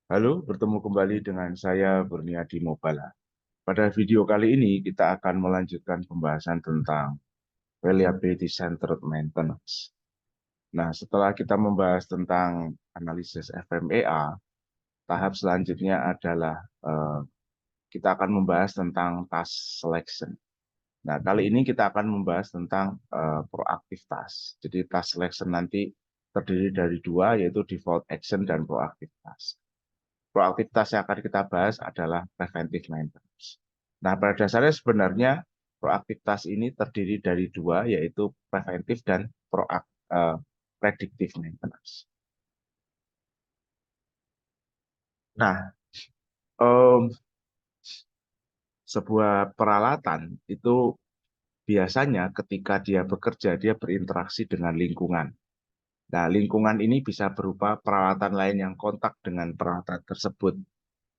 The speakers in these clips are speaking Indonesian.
Halo, bertemu kembali dengan saya Berniadi Mobala. Pada video kali ini kita akan melanjutkan pembahasan tentang Reliability Centered Maintenance. Nah, setelah kita membahas tentang analisis FMEA, tahap selanjutnya adalah kita akan membahas tentang task selection. Nah, kali ini kita akan membahas tentang proactive task. Jadi task selection nanti terdiri dari dua, yaitu default action dan proactive task. Proaktivitas yang akan kita bahas adalah preventive maintenance. Nah, pada dasarnya sebenarnya proaktivitas ini terdiri dari dua, yaitu preventif dan predictive maintenance. Nah, um, sebuah peralatan itu biasanya ketika dia bekerja, dia berinteraksi dengan lingkungan. Nah, lingkungan ini bisa berupa peralatan lain yang kontak dengan peralatan tersebut,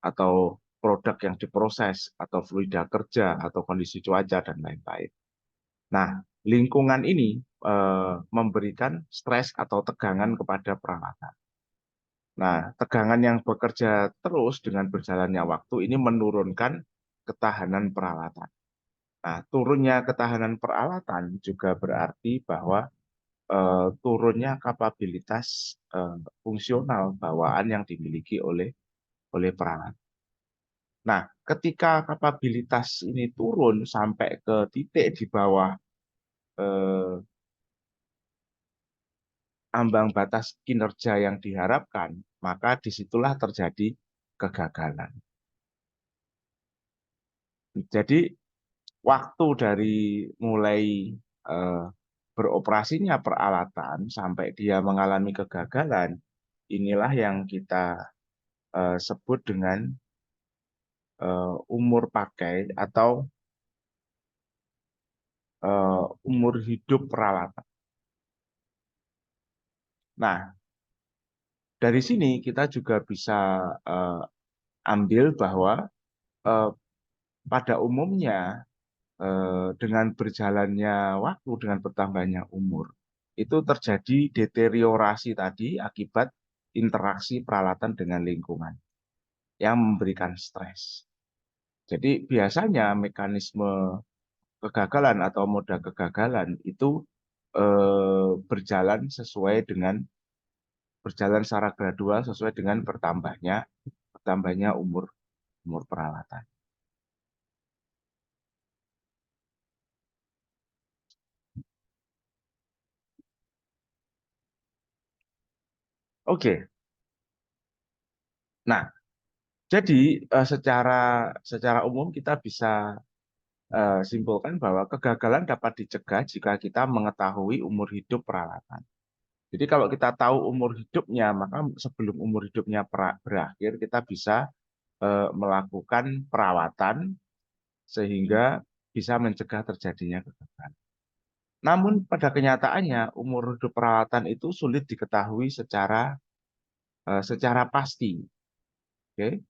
atau produk yang diproses, atau fluida kerja, atau kondisi cuaca, dan lain-lain. Nah, lingkungan ini memberikan stres atau tegangan kepada peralatan. Nah, tegangan yang bekerja terus dengan berjalannya waktu ini menurunkan ketahanan peralatan. Nah, turunnya ketahanan peralatan juga berarti bahwa turunnya kapabilitas fungsional bawaan yang dimiliki oleh peralatan. Nah, ketika kapabilitas ini turun sampai ke titik di bawah eh, ambang batas kinerja yang diharapkan, maka disitulah terjadi kegagalan. Jadi, waktu dari mulai eh, beroperasinya peralatan sampai dia mengalami kegagalan, inilah yang kita sebut dengan umur pakai atau umur hidup peralatan. Nah, dari sini kita juga bisa ambil bahwa eh, pada umumnya dengan berjalannya waktu, dengan bertambahnya umur, itu terjadi deteriorasi tadi akibat interaksi peralatan dengan lingkungan yang memberikan stres. Jadi biasanya mekanisme kegagalan atau moda kegagalan itu berjalan secara gradual sesuai dengan bertambahnya umur umur peralatan. Oke, nah jadi secara umum kita bisa simpulkan bahwa kegagalan dapat dicegah jika kita mengetahui umur hidup peralatan. Jadi kalau kita tahu umur hidupnya, maka sebelum umur hidupnya berakhir, kita bisa melakukan perawatan sehingga bisa mencegah terjadinya kegagalan. Namun pada kenyataannya umur hidup peralatan itu sulit diketahui secara pasti, oke?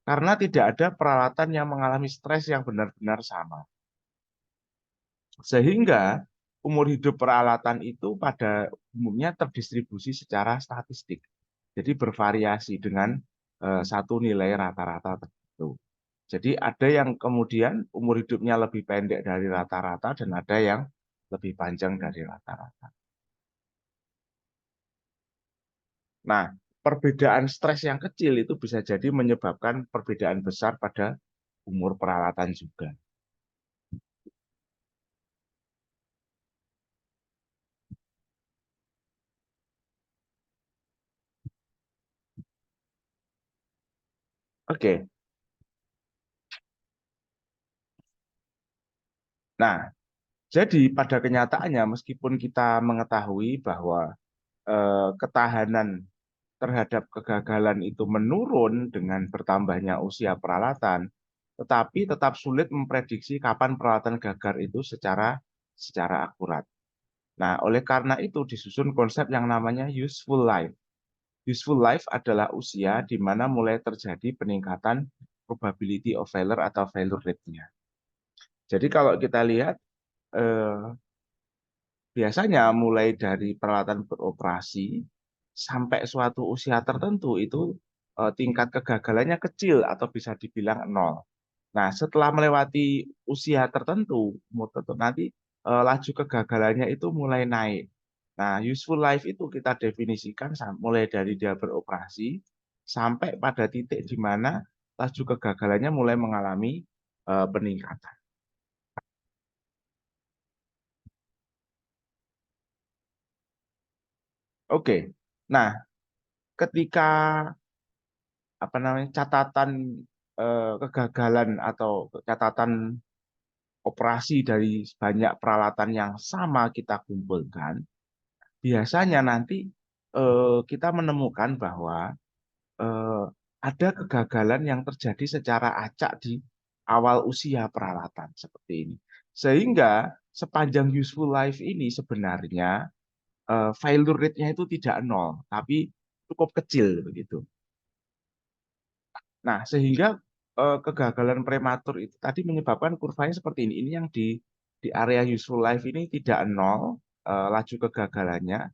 Karena tidak ada peralatan yang mengalami stres yang benar-benar sama. Sehingga umur hidup peralatan itu pada umumnya terdistribusi secara statistik. Jadi bervariasi dengan satu nilai rata-rata tertentu. Jadi ada yang kemudian umur hidupnya lebih pendek dari rata-rata dan ada yang lebih panjang dari rata-rata. Nah, perbedaan stres yang kecil itu bisa jadi menyebabkan perbedaan besar pada umur peralatan juga. Oke, nah jadi pada kenyataannya meskipun kita mengetahui bahwa ketahanan terhadap kegagalan itu menurun dengan bertambahnya usia peralatan, tetapi tetap sulit memprediksi kapan peralatan gagal itu secara akurat. Nah, oleh karena itu disusun konsep yang namanya useful life. Useful life adalah usia di mana mulai terjadi peningkatan probability of failure atau failure rate-nya. Jadi kalau kita lihat eh, biasanya mulai dari peralatan beroperasi sampai suatu usia tertentu itu tingkat kegagalannya kecil atau bisa dibilang nol. Nah, setelah melewati usia tertentu, umur tertentu, nanti laju kegagalannya itu mulai naik. Nah, useful life itu kita definisikan mulai dari dia beroperasi sampai pada titik di mana laju kegagalannya mulai mengalami peningkatan. Oke. Nah, ketika apa namanya catatan kegagalan atau catatan operasi dari banyak peralatan yang sama kita kumpulkan, biasanya nanti kita menemukan bahwa eh, ada kegagalan yang terjadi secara acak di awal usia peralatan seperti ini. Sehingga sepanjang useful life ini sebenarnya failure rate-nya itu tidak nol, tapi cukup kecil begitu. Nah, sehingga kegagalan prematur itu tadi menyebabkan kurvanya seperti ini. Ini yang di area useful life ini tidak nol, laju kegagalannya.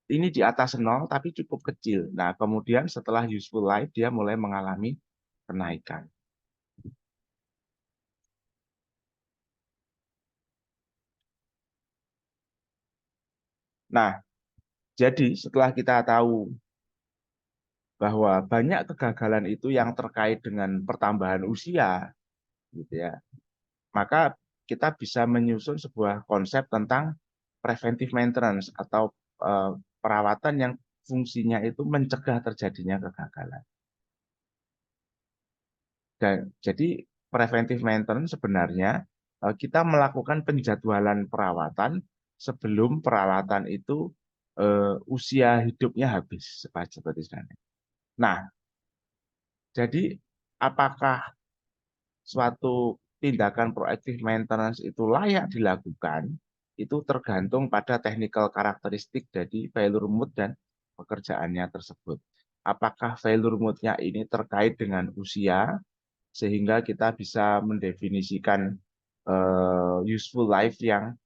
Ini di atas nol, tapi cukup kecil. Nah, kemudian setelah useful life, dia mulai mengalami kenaikan. Nah, jadi setelah kita tahu bahwa banyak kegagalan itu yang terkait dengan pertambahan usia, gitu ya, maka kita bisa menyusun sebuah konsep tentang preventive maintenance atau perawatan yang fungsinya itu mencegah terjadinya kegagalan. Dan jadi preventive maintenance sebenarnya kita melakukan penjadwalan perawatan sebelum peralatan itu usia hidupnya habis seperti itu. Nah, jadi apakah suatu tindakan proactive maintenance itu layak dilakukan, itu tergantung pada technical karakteristik dari failure mode dan pekerjaannya tersebut. Apakah failure mode-nya ini terkait dengan usia, sehingga kita bisa mendefinisikan useful life yang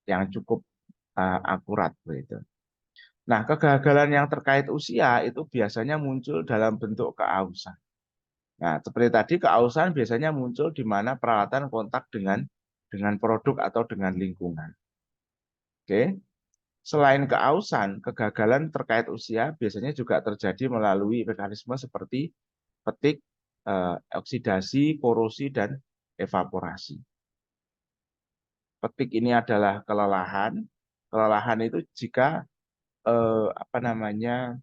yang cukup akurat begitu. Nah, kegagalan yang terkait usia itu biasanya muncul dalam bentuk keausan. Nah, seperti tadi keausan biasanya muncul di mana peralatan kontak dengan produk atau dengan lingkungan. Oke. Selain keausan, kegagalan terkait usia biasanya juga terjadi melalui mekanisme seperti petik, oksidasi, korosi, dan evaporasi. Petik ini adalah kelelahan. Kelelahan itu jika apa namanya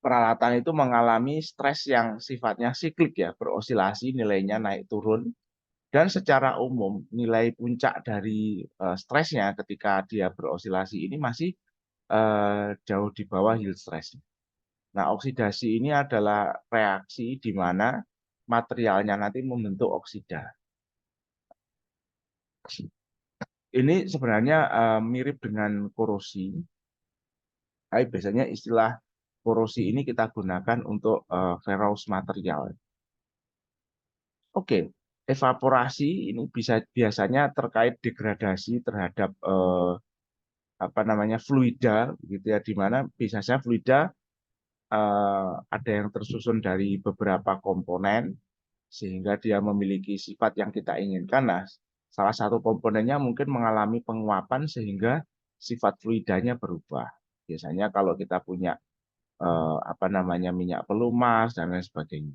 peralatan itu mengalami stres yang sifatnya siklik ya, berosilasi nilainya naik turun. Dan secara umum nilai puncak dari stresnya ketika dia berosilasi ini masih jauh di bawah yield stress. Nah, oksidasi ini adalah reaksi di mana materialnya nanti membentuk oksida. Ini sebenarnya mirip dengan korosi. Tapi biasanya istilah korosi ini kita gunakan untuk ferrous material. Oke, evaporasi ini biasanya terkait degradasi terhadap apa namanya fluida, gitu ya, di mana biasanya fluida ada yang tersusun dari beberapa komponen sehingga dia memiliki sifat yang kita inginkan. Nah, salah satu komponennya mungkin mengalami penguapan sehingga sifat fluidanya berubah. Biasanya kalau kita punya apa namanya minyak pelumas dan lain sebagainya.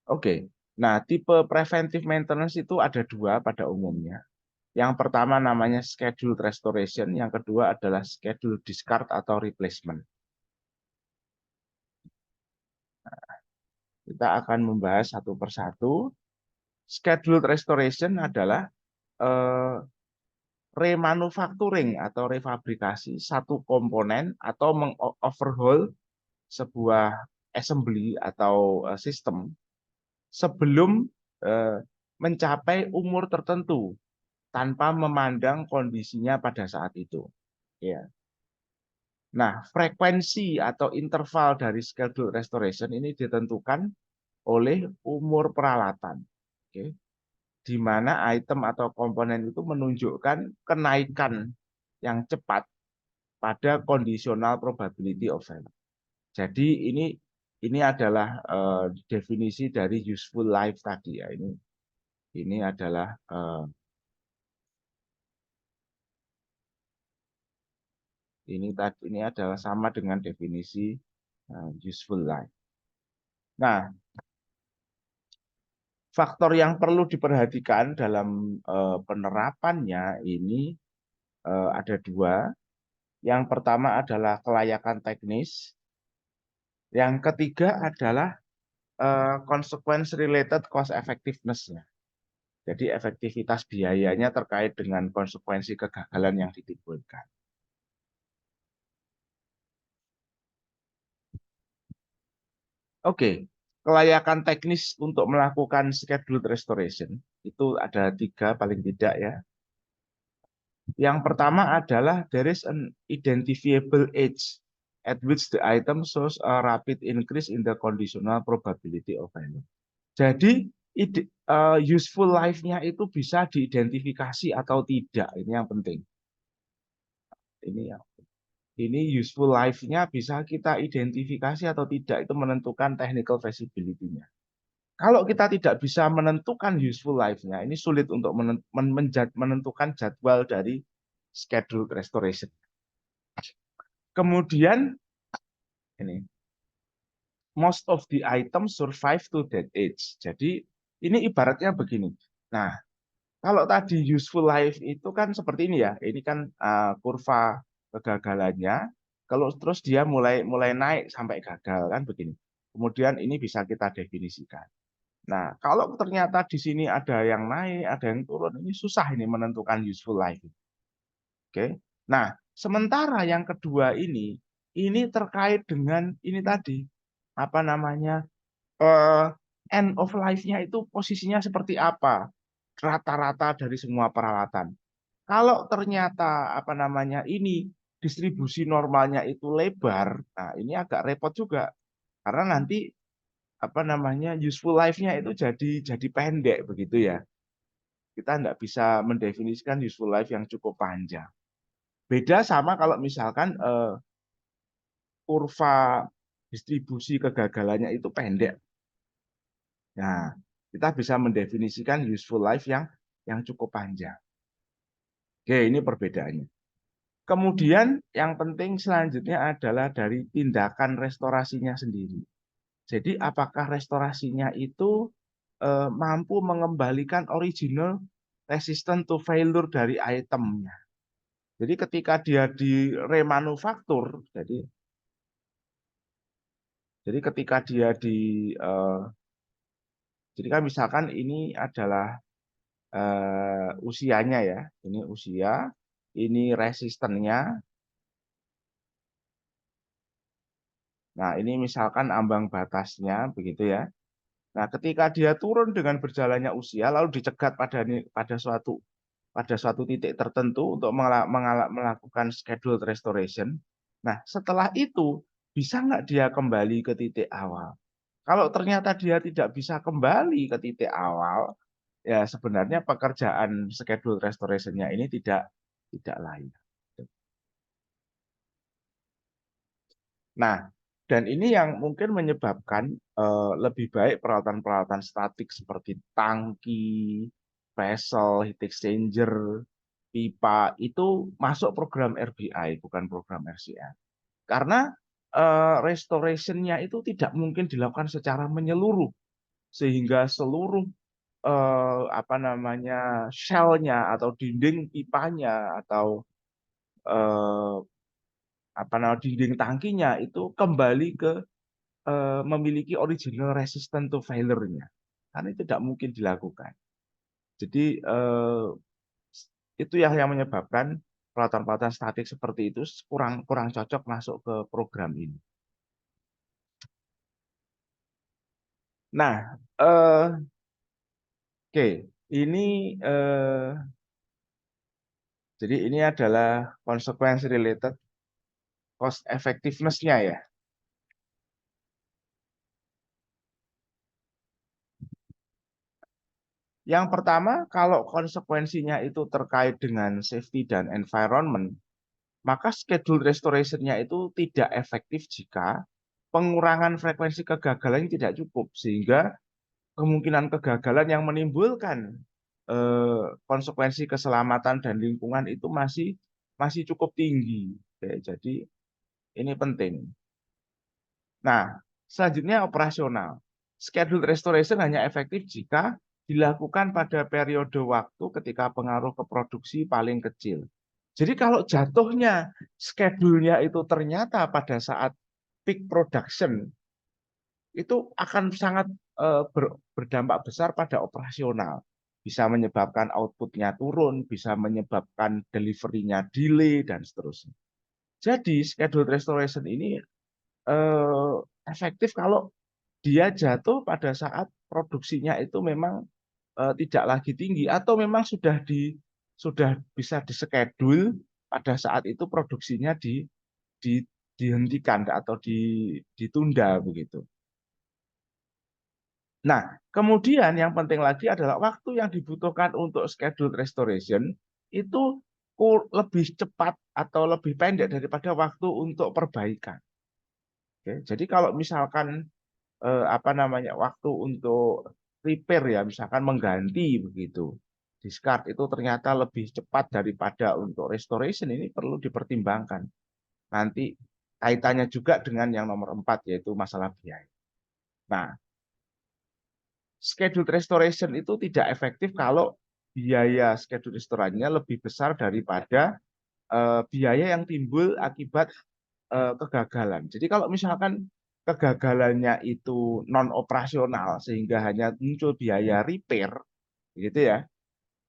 Oke. Nah, tipe preventive maintenance itu ada dua pada umumnya. Yang pertama namanya scheduled restoration, yang kedua adalah scheduled discard atau replacement. Kita akan membahas satu persatu. Scheduled restoration adalah eh, remanufacturing atau refabrikasi satu komponen atau mengoverhaul sebuah assembly atau sistem sebelum eh, mencapai umur tertentu tanpa memandang kondisinya pada saat itu. Ya. Nah, frekuensi atau interval dari schedule restoration ini ditentukan oleh umur peralatan. Oke. di mana item atau komponen itu menunjukkan kenaikan yang cepat pada conditional probability of value. Jadi ini adalah definisi dari useful life tadi ya. Ini adalah ini adalah sama dengan definisi useful life. Nah, faktor yang perlu diperhatikan dalam penerapannya ini ada dua. Yang pertama adalah kelayakan teknis. Yang ketiga adalah consequence related cost effectiveness-nya. Jadi efektivitas biayanya terkait dengan konsekuensi kegagalan yang ditimbulkan. Oke, kelayakan teknis untuk melakukan scheduled restoration itu ada 3 paling tidak ya. Yang pertama adalah there is an identifiable age at which the item shows a rapid increase in the conditional probability of value. Jadi useful life-nya itu bisa diidentifikasi atau tidak, ini yang penting. Ini useful life-nya bisa kita identifikasi atau tidak, itu menentukan technical feasibility-nya. Kalau kita tidak bisa menentukan useful life-nya, ini sulit untuk menentukan jadwal dari scheduled restoration. Kemudian ini most of the items survive to that age. Jadi ini ibaratnya begini. Nah, kalau tadi useful life itu kan seperti ini ya. Ini kan kurva kegagalannya. Kalau terus dia mulai naik sampai gagal kan begini. Kemudian ini bisa kita definisikan. Nah, kalau ternyata di sini ada yang naik, ada yang turun, ini susah ini menentukan useful life. Oke. Nah, sementara yang kedua ini terkait dengan ini tadi apa namanya end of life-nya itu posisinya seperti apa, rata-rata dari semua peralatan. Kalau ternyata apa namanya ini distribusi normalnya itu lebar, nah ini agak repot juga karena nanti apa namanya useful life-nya itu jadi pendek begitu ya. Kita tidak bisa mendefinisikan useful life yang cukup panjang. Beda sama kalau misalkan kurva distribusi kegagalannya itu pendek. Nah, kita bisa mendefinisikan useful life yang cukup panjang. Oke, ini perbedaannya. Kemudian yang penting selanjutnya adalah dari tindakan restorasinya sendiri. Jadi apakah restorasinya itu mampu mengembalikan original resistant to failure dari itemnya. Jadi ketika dia di remanufaktur, jadi ketika dia jadi kan misalkan ini adalah usianya ya, ini usia, ini resistennya. Nah ini misalkan ambang batasnya begitu ya. Nah ketika dia turun dengan berjalannya usia, lalu dicegat pada suatu titik tertentu untuk melakukan scheduled restoration. Nah setelah itu bisa nggak dia kembali ke titik awal? Kalau ternyata dia tidak bisa kembali ke titik awal, ya sebenarnya pekerjaan schedule restoration-nya ini tidak layak. Nah, dan ini yang mungkin menyebabkan lebih baik peralatan-peralatan statik seperti tangki, vessel, heat exchanger, pipa itu masuk program RBI bukan program RCA. Karena restoration-nya itu tidak mungkin dilakukan secara menyeluruh sehingga seluruh apa namanya shell-nya atau dinding pipanya atau eh, apa namanya dinding tangkinya itu kembali ke memiliki original resistant to failure-nya. Karena itu tidak mungkin dilakukan. Jadi itu yang menyebabkan peralatan-peralatan statik seperti itu kurang cocok masuk ke program ini. Nah, oke, ini jadi ini adalah consequence related cost effectiveness-nya ya. Yang pertama, kalau konsekuensinya itu terkait dengan safety dan environment, maka schedule restoration-nya itu tidak efektif jika pengurangan frekuensi kegagalan tidak cukup, sehingga kemungkinan kegagalan yang menimbulkan konsekuensi keselamatan dan lingkungan itu masih masih cukup tinggi. Oke, jadi ini penting. Nah, selanjutnya operasional. Schedule restoration hanya efektif jika dilakukan pada periode waktu ketika pengaruh ke produksi paling kecil. Jadi kalau jatuhnya schedule-nya itu ternyata pada saat peak production, itu akan sangat berdampak besar pada operasional. Bisa menyebabkan output-nya turun, bisa menyebabkan delivery-nya delay, dan seterusnya. Jadi schedule restoration ini efektif kalau dia jatuh pada saat produksinya itu memang tidak lagi tinggi atau memang sudah bisa dischedule pada saat itu produksinya di, dihentikan atau ditunda begitu. Nah, kemudian yang penting lagi adalah waktu yang dibutuhkan untuk schedule restoration itu lebih cepat atau lebih pendek daripada waktu untuk perbaikan. Oke, jadi kalau misalkan apa namanya waktu untuk repair ya, misalkan mengganti begitu, discard itu ternyata lebih cepat daripada untuk restoration, ini perlu dipertimbangkan. Nanti kaitannya juga dengan yang nomor 4 yaitu masalah biaya. Nah, scheduled restoration itu tidak efektif kalau biaya scheduled restorannya lebih besar daripada biaya yang timbul akibat kegagalan. Jadi kalau misalkan kegagalannya itu non operasional sehingga hanya muncul biaya repair, gitu ya.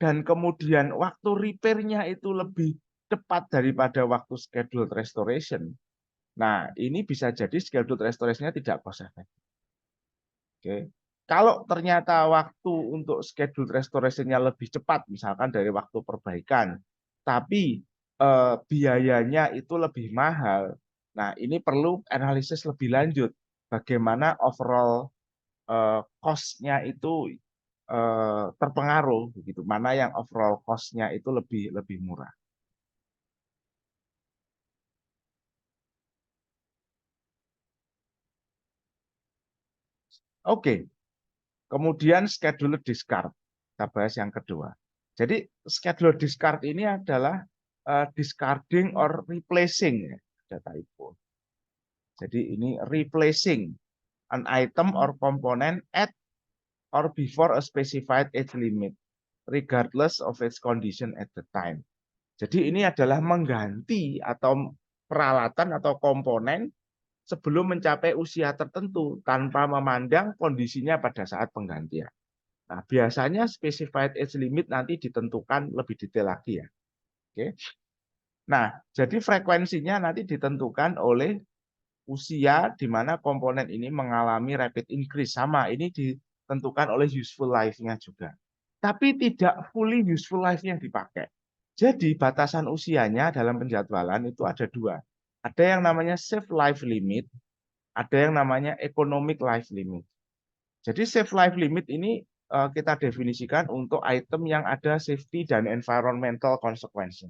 Dan kemudian waktu repairnya itu lebih cepat daripada waktu scheduled restoration. Nah, ini bisa jadi scheduled restoration-nya tidak cost effective. Oke. Kalau ternyata waktu untuk scheduled restoration-nya lebih cepat, misalkan dari waktu perbaikan, tapi biayanya itu lebih mahal. Nah, ini perlu analisis lebih lanjut. Bagaimana overall cost-nya itu terpengaruh, begitu. Mana yang overall cost-nya itu lebih lebih murah. Oke, kemudian schedule discard. Kita bahas yang kedua. Jadi schedule discard ini adalah discarding or replacing ya, data typo. Jadi ini replacing an item or component at or before a specified age limit, regardless of its condition at the time. Jadi ini adalah mengganti atau peralatan atau komponen sebelum mencapai usia tertentu tanpa memandang kondisinya pada saat penggantian. Nah, biasanya specified age limit nanti ditentukan lebih detail lagi ya. Oke. Nah, jadi frekuensinya nanti ditentukan oleh usia di mana komponen ini mengalami rapid increase. Sama, ini ditentukan oleh useful life-nya juga. Tapi tidak fully useful life yang dipakai. Jadi batasan usianya dalam penjadwalan itu ada dua. Ada yang namanya safe life limit, ada yang namanya economic life limit. Jadi safe life limit ini kita definisikan untuk item yang ada safety dan environmental consequence.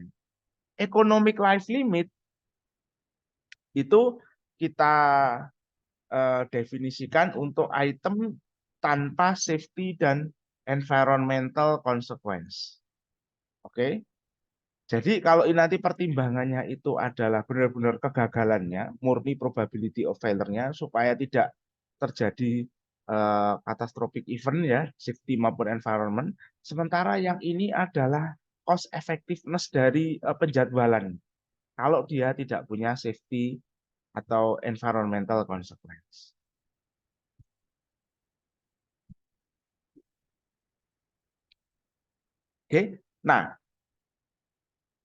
Economic life limit itu kita definisikan untuk item tanpa safety dan environmental consequence. Oke. Jadi kalau ini nanti pertimbangannya itu adalah benar-benar kegagalannya, murni probability of failure-nya supaya tidak terjadi catastrophic event ya, safety maupun environment. Sementara yang ini adalah cost effectiveness dari penjadwalan. Kalau dia tidak punya safety atau environmental consequence. Oke. Nah,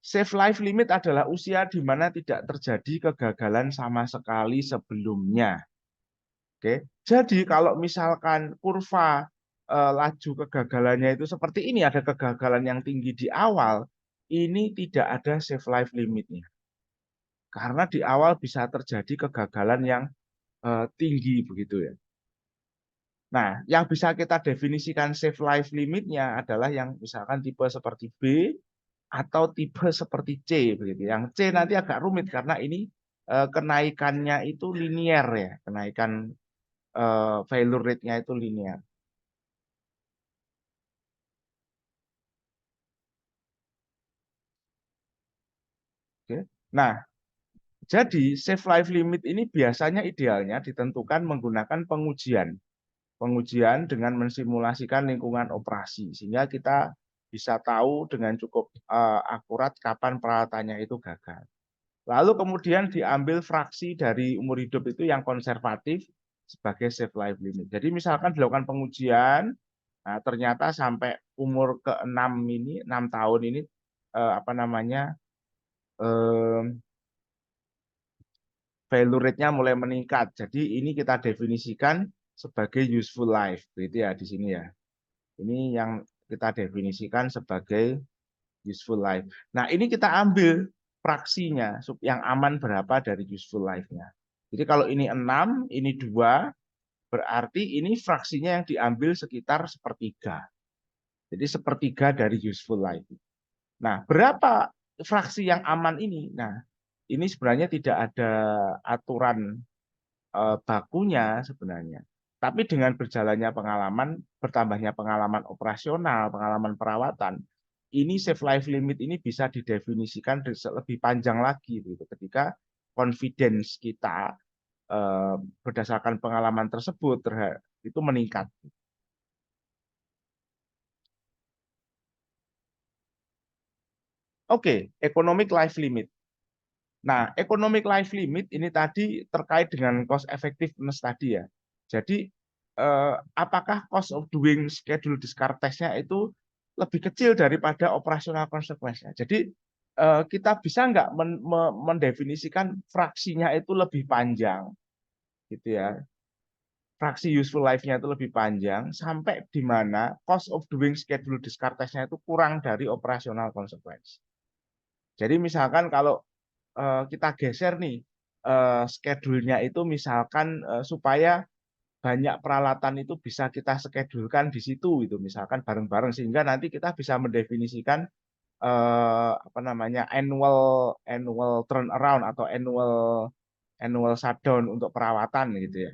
safe life limit adalah usia di mana tidak terjadi kegagalan sama sekali sebelumnya. Oke. Jadi kalau misalkan kurva laju kegagalannya itu seperti ini, ada kegagalan yang tinggi di awal, ini tidak ada safe life limitnya. Karena di awal bisa terjadi kegagalan yang tinggi begitu ya. Nah, yang bisa kita definisikan safe life limitnya adalah yang misalkan tipe seperti B atau tipe seperti C begitu. Yang C nanti agak rumit karena ini kenaikannya itu linier ya, kenaikan failure rate-nya itu linier. Oke. Nah, jadi safe life limit ini biasanya idealnya ditentukan menggunakan pengujian. Pengujian dengan mensimulasikan lingkungan operasi sehingga kita bisa tahu dengan cukup akurat kapan peralatannya itu gagal. Lalu kemudian diambil fraksi dari umur hidup itu yang konservatif sebagai safe life limit. Jadi misalkan dilakukan pengujian, nah ternyata sampai umur ke-6 ini, 6 tahun ini apa namanya eh, value rate-nya mulai meningkat. Jadi ini kita definisikan sebagai useful life, gitu ya di sini ya. Ini yang kita definisikan sebagai useful life. Nah, ini kita ambil fraksinya yang aman berapa dari useful life-nya. Jadi kalau ini 6, ini 2, berarti ini fraksinya yang diambil sekitar sepertiga. Jadi sepertiga dari useful life. Nah, berapa fraksi yang aman ini? Nah, ini sebenarnya tidak ada aturan bakunya sebenarnya. Tapi dengan berjalannya pengalaman, bertambahnya pengalaman operasional, pengalaman perawatan, ini safe life limit ini bisa didefinisikan lebih panjang lagi gitu. Ketika confidence kita berdasarkan pengalaman tersebut itu meningkat. Oke, economic life limit. Nah, economic life limit ini tadi terkait dengan cost effectiveness tadi ya. Jadi apakah cost of doing schedule discard test-nya itu lebih kecil daripada operational consequence-nya. Jadi kita bisa nggak mendefinisikan fraksinya itu lebih panjang, gitu ya. Fraksi useful life-nya itu lebih panjang sampai di mana cost of doing schedule discard test-nya itu kurang dari operational consequence. Jadi misalkan kalau kita geser nih schedule-nya itu misalkan supaya banyak peralatan itu bisa kita skedulkan di situ itu misalkan bareng-bareng sehingga nanti kita bisa mendefinisikan apa namanya annual annual turnaround atau annual annual shutdown untuk perawatan gitu ya.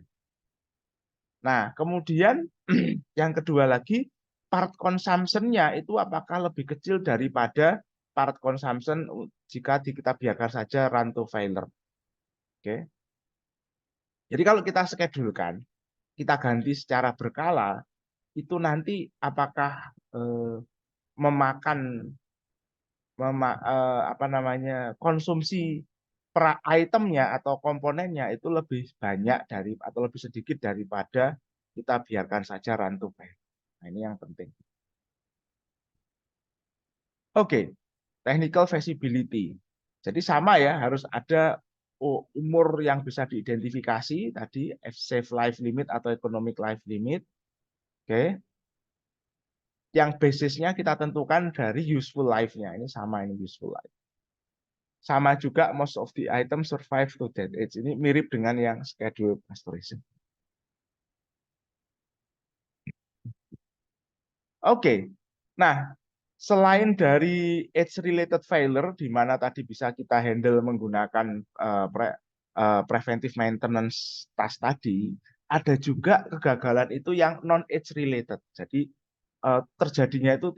Nah, kemudian yang kedua lagi part consumption-nya itu apakah lebih kecil daripada part consumption jika kita biarkan saja run to failure. Oke. Jadi kalau kita skedulkan, kita ganti secara berkala, itu nanti apakah memakan apa namanya konsumsi per itemnya atau komponennya itu lebih banyak dari atau lebih sedikit daripada kita biarkan saja run to fail. Nah, ini yang penting. Oke, technical feasibility. Jadi sama ya, harus ada umur yang bisa diidentifikasi tadi safe life limit atau economic life limit. Oke, yang basisnya kita tentukan dari useful life-nya. Ini sama ini useful life. Sama juga most of the item survive to that age. Ini mirip dengan yang schedule restoration. Oke. Nah, selain dari age-related failure, di mana tadi bisa kita handle menggunakan preventive maintenance task tadi, ada juga kegagalan itu yang non-age related. Jadi terjadinya itu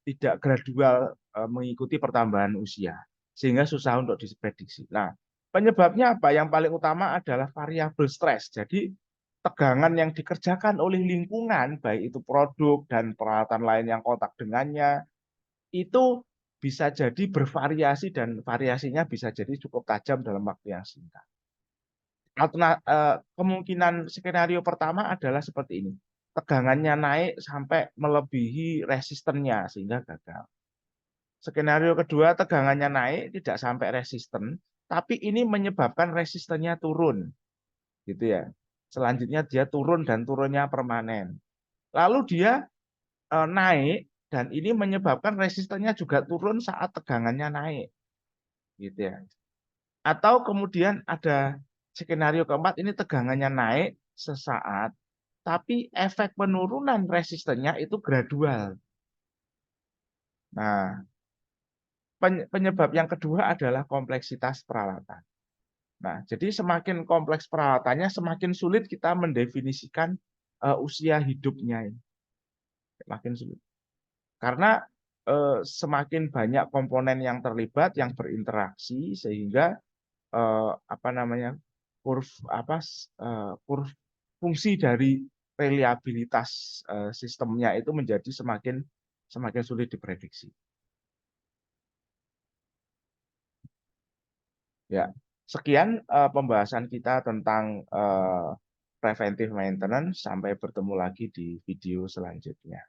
tidak gradual mengikuti pertambahan usia, sehingga susah untuk diprediksi. Nah, penyebabnya apa? Yang paling utama adalah variabel stres. Jadi tegangan yang dikerjakan oleh lingkungan, baik itu produk dan peralatan lain yang kontak dengannya, itu bisa jadi bervariasi dan variasinya bisa jadi cukup tajam dalam waktu yang singkat. Kemungkinan skenario pertama adalah seperti ini. Tegangannya naik sampai melebihi resistennya sehingga gagal. Skenario kedua, tegangannya naik tidak sampai resisten, tapi ini menyebabkan resistennya turun, gitu ya. Selanjutnya dia turun dan turunnya permanen. Lalu dia naik dan ini menyebabkan resistennya juga turun saat tegangannya naik, gitu ya. Atau kemudian ada skenario keempat, ini tegangannya naik sesaat, tapi efek penurunan resistennya itu gradual. Nah, penyebab yang kedua adalah kompleksitas peralatan. Nah, jadi semakin kompleks peralatannya, semakin sulit kita mendefinisikan usia hidupnya ini. Semakin sulit. Karena semakin banyak komponen yang terlibat, yang berinteraksi, sehingga apa namanya kurv fungsi dari reliabilitas sistemnya itu menjadi semakin sulit diprediksi. Ya, sekian pembahasan kita tentang preventive maintenance. Sampai bertemu lagi di video selanjutnya.